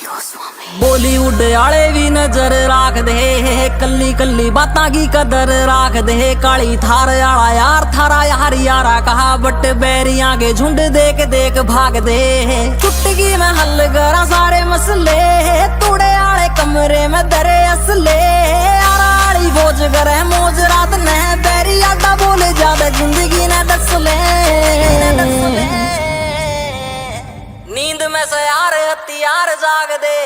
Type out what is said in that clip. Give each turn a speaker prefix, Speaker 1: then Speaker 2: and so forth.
Speaker 1: बॉलीवुड आले भी नजर राख दे, कल्ली कल्ली बातां की कदर राख दे। काली थार आला यार थारा यार यारा कहा, बट बैरियां के झुंड देख देख भाग दे। चुटकी में हल करा सारे मसले, तूड़े आले कमरे में दरे असले। आराली बोझ करे मौज रात ने, बैरी आटा बोले ज्यादा जिंदगी ने दस ले। नींद में से यार हथियार जाग दे।